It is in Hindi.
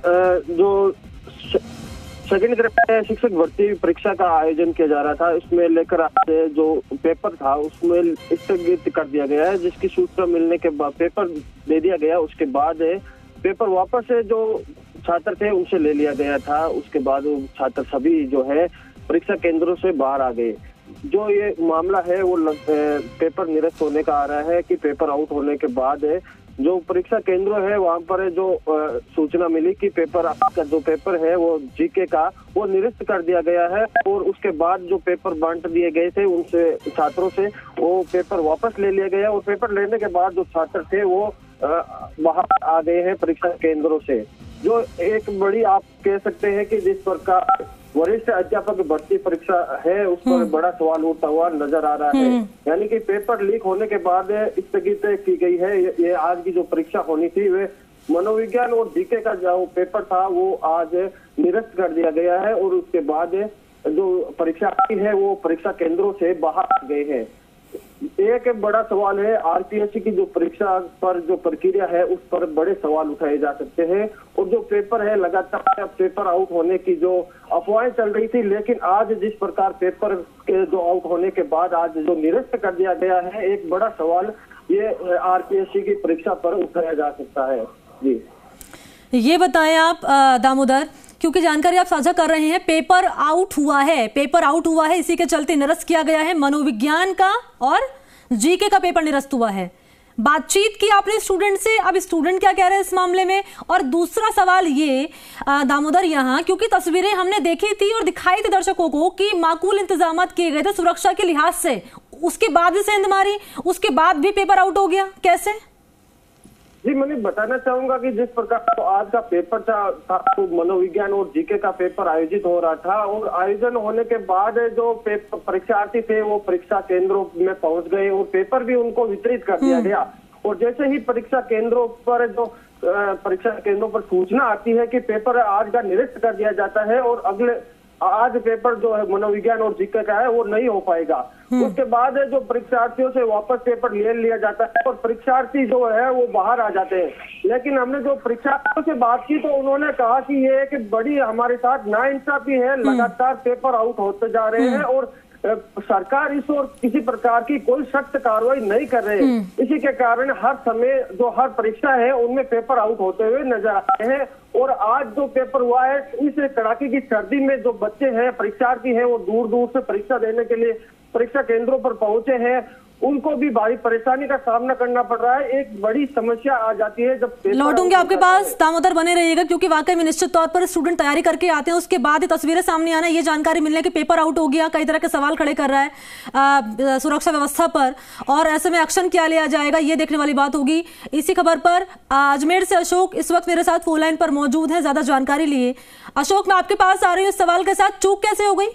जो सेकंड ग्रेड शिक्षक भर्ती परीक्षा का आयोजन किया जा रहा था, इसमें लेकर आज जो पेपर था उसमें स्थगित कर दिया गया है, जिसकी सूचना मिलने के बाद पेपर दे दिया गया। उसके बाद पेपर वापस जो छात्र थे उनसे ले लिया गया था। उसके बाद वो छात्र सभी जो है परीक्षा केंद्रों से बाहर आ गए। जो ये मामला है वो पेपर निरस्त होने का आ रहा है कि पेपर आउट होने के बाद जो परीक्षा केंद्र है वहां पर जो सूचना मिली कि पेपर का जो पेपर है वो जीके का वो निरस्त कर दिया गया है। और उसके बाद जो पेपर बांट दिए गए थे उनसे छात्रों से वो पेपर वापस ले लिया गया। और पेपर लेने के बाद जो छात्र थे वो बाहर आ गए हैं परीक्षा केंद्रों से। जो एक बड़ी आप कह सकते हैं कि जिस प्रकार वरिष्ठ अध्यापक भर्ती परीक्षा है उस पर बड़ा सवाल उठता हुआ नजर आ रहा है। यानी कि पेपर लीक होने के बाद स्थगित की गई है। ये आज की जो परीक्षा होनी थी वे मनोविज्ञान और जीके का जो पेपर था वो आज निरस्त कर दिया गया है। और उसके बाद जो परीक्षार्थी है वो परीक्षा केंद्रों से बाहर आ गए हैं। एक बड़ा सवाल है आरपीएससी की जो परीक्षा पर जो प्रक्रिया है उस पर बड़े सवाल उठाए जा सकते हैं। और जो पेपर है लगातार पेपर आउट होने की जो अफवाहें चल रही थी, लेकिन आज जिस प्रकार पेपर के जो आउट होने के बाद आज जो निरस्त कर दिया गया है, एक बड़ा सवाल ये आरपीएससी की परीक्षा पर उठाया जा सकता है। जी ये बताएं आप दामोदर, क्योंकि जानकारी आप साझा कर रहे हैं, पेपर आउट हुआ है, इसी के चलते निरस्त किया गया है। मनोविज्ञान का और जीके का पेपर निरस्त हुआ है। बातचीत की आपने स्टूडेंट से, अब स्टूडेंट क्या कह रहे हैं इस मामले में? और दूसरा सवाल ये दामोदर, यहाँ क्योंकि तस्वीरें हमने देखी थी और दिखाई थी दर्शकों को कि माकूल इंतजाम किए गए थे सुरक्षा के लिहाज से, उसके बाद भी सेंध मारी, उसके बाद भी पेपर आउट हो गया, कैसे? जी मैं बताना चाहूंगा कि जिस प्रकार तो आज का पेपर था तो मनोविज्ञान और जीके का पेपर आयोजित हो रहा था। और आयोजन होने के बाद जो परीक्षार्थी थे वो परीक्षा केंद्रों में पहुंच गए और पेपर भी उनको वितरित कर दिया गया। और जैसे ही परीक्षा केंद्रों पर जो परीक्षा केंद्रों पर सूचना आती है कि पेपर आज का निरस्त कर दिया जाता है और अगले आज पेपर जो है मनोविज्ञान और जीके का है वो नहीं हो पाएगा, उसके बाद जो परीक्षार्थियों से वापस पेपर ले लिया जाता है और परीक्षार्थी जो है वो बाहर आ जाते हैं। लेकिन हमने जो परीक्षार्थियों से बात की तो उन्होंने कहा कि ये एक बड़ी हमारे साथ नाइंसाफी है, लगातार पेपर आउट होते जा रहे हैं और सरकार इस और किसी प्रकार की कोई सख्त कार्रवाई नहीं कर रहे हैं। इसी के कारण हर समय जो हर परीक्षा है उनमें पेपर आउट होते हुए नजर आते हैं। और आज जो पेपर हुआ है इस कड़ाके की सर्दी में जो बच्चे हैं परीक्षार्थी हैं वो दूर दूर से परीक्षा देने के लिए परीक्षा केंद्रों पर पहुंचे हैं, उनको भी भारी परेशानी का सामना करना पड़ रहा है। एक बड़ी समस्या आ जाती है जब लौटूंगे आपके पास, दामोदर बने रहिएगा, क्योंकि वाकई में निश्चित तौर पर स्टूडेंट तैयारी करके आते हैं, उसके बाद ही तस्वीरें सामने आना, ये जानकारी मिलने के पेपर आउट हो गया, कई तरह के सवाल खड़े कर रहा है सुरक्षा व्यवस्था पर, और ऐसे में एक्शन क्या लिया जाएगा ये देखने वाली बात होगी। इसी खबर पर अजमेर से अशोक इस वक्त मेरे साथ फोन लाइन पर मौजूद है ज्यादा जानकारी लिए। अशोक, मैं आपके पास आ रही हूँ इस सवाल के साथ, चूक कैसे हो गई?